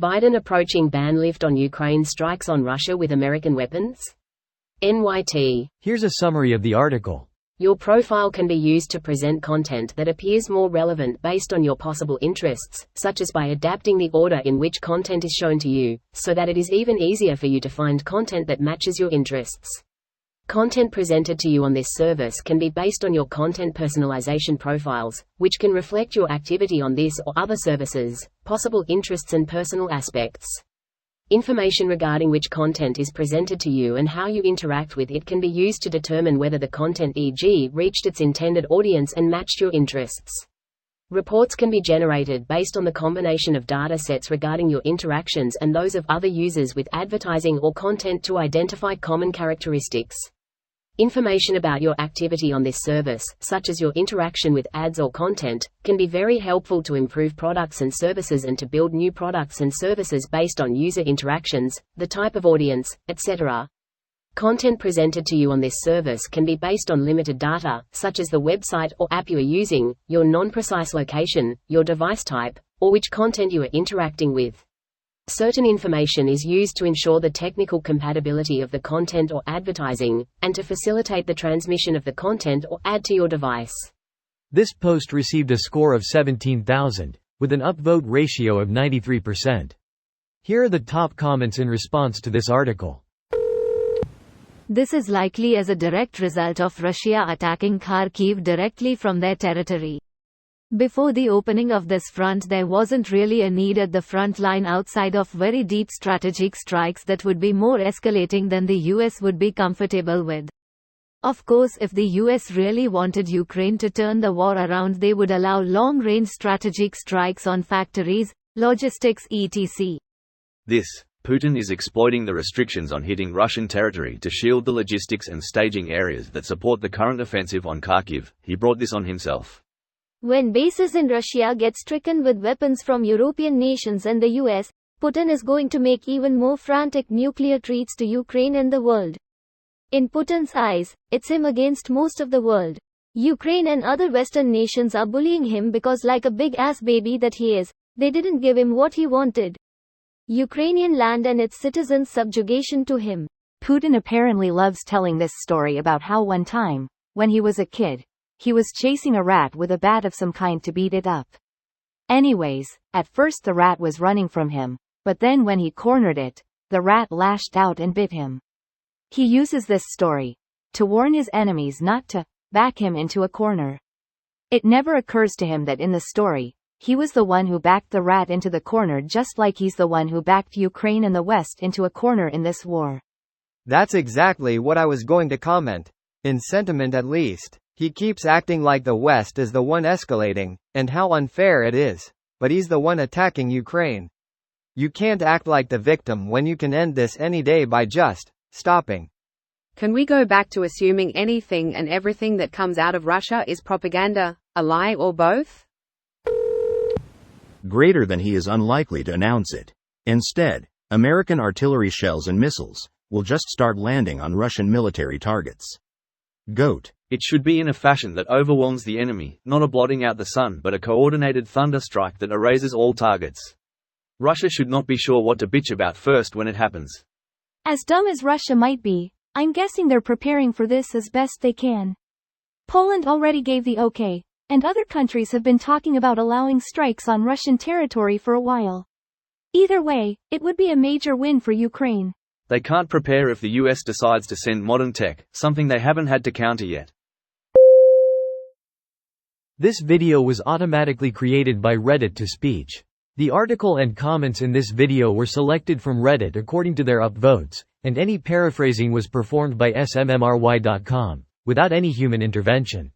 Biden approaching ban lift on Ukraine strikes on Russia with American weapons? NYT. Here's a summary of the article. Your profile can be used to present content that appears more relevant based on your possible interests, such as by adapting the order in which content is shown to you, so that it is even easier for you to find content that matches your interests. Content presented to you on this service can be based on your content personalization profiles, which can reflect your activity on this or other services, possible interests and personal aspects. Information regarding which content is presented to you and how you interact with it can be used to determine whether the content, e.g., reached its intended audience and matched your interests. Reports can be generated based on the combination of data sets regarding your interactions and those of other users with advertising or content to identify common characteristics. Information about your activity on this service, such as your interaction with ads or content, can be very helpful to improve products and services and to build new products and services based on user interactions, the type of audience, etc. Content presented to you on this service can be based on limited data, such as the website or app you are using, your non-precise location, your device type, or which content you are interacting with. Certain information is used to ensure the technical compatibility of the content or advertising, and to facilitate the transmission of the content or ad to your device. This post received a score of 17,000, with an upvote ratio of 93%. Here are the top comments in response to this article. This is likely as a direct result of Russia attacking Kharkiv directly from their territory. Before the opening of this front, there wasn't really a need at the front line outside of very deep strategic strikes that would be more escalating than the US would be comfortable with. Of course, if the US really wanted Ukraine to turn the war around, they would allow long-range strategic strikes on factories, logistics etc. Putin is exploiting the restrictions on hitting Russian territory to shield the logistics and staging areas that support the current offensive on Kharkiv. He brought this on himself. When bases in Russia get stricken with weapons from European nations and the US, Putin is going to make even more frantic nuclear threats to Ukraine and the world. In Putin's eyes, it's him against most of the world. Ukraine and other Western nations are bullying him because, like a big-ass baby that he is, they didn't give him what he wanted. Ukrainian land and its citizens' subjugation to him. Putin apparently loves telling this story about how one time, when he was a kid, he was chasing a rat with a bat of some kind to beat it up. Anyways, at first the rat was running from him, but then when he cornered it, the rat lashed out and bit him. He uses this story to warn his enemies not to back him into a corner. It never occurs to him that in the story, he was the one who backed the rat into the corner, just like he's the one who backed Ukraine and the West into a corner in this war. That's exactly what I was going to comment. In sentiment at least. He keeps acting like the West is the one escalating, and how unfair it is. But he's the one attacking Ukraine. You can't act like the victim when you can end this any day by just stopping. Can we go back to assuming anything and everything that comes out of Russia is propaganda, a lie, or both? Greater than he is unlikely to announce it. Instead, American artillery shells and missiles will just start landing on Russian military targets. GOAT. It should be in a fashion that overwhelms the enemy, not a blotting out the sun but a coordinated thunder strike that erases all targets. Russia should not be sure what to bitch about first when it happens. As dumb as Russia might be, I'm guessing they're preparing for this as best they can. Poland already gave the okay, and other countries have been talking about allowing strikes on Russian territory for a while. Either way, it would be a major win for Ukraine. They can't prepare if the US decides to send modern tech, something they haven't had to counter yet. This video was automatically created by Reddit to speech. The article and comments in this video were selected from Reddit according to their upvotes, and any paraphrasing was performed by smmry.com, without any human intervention.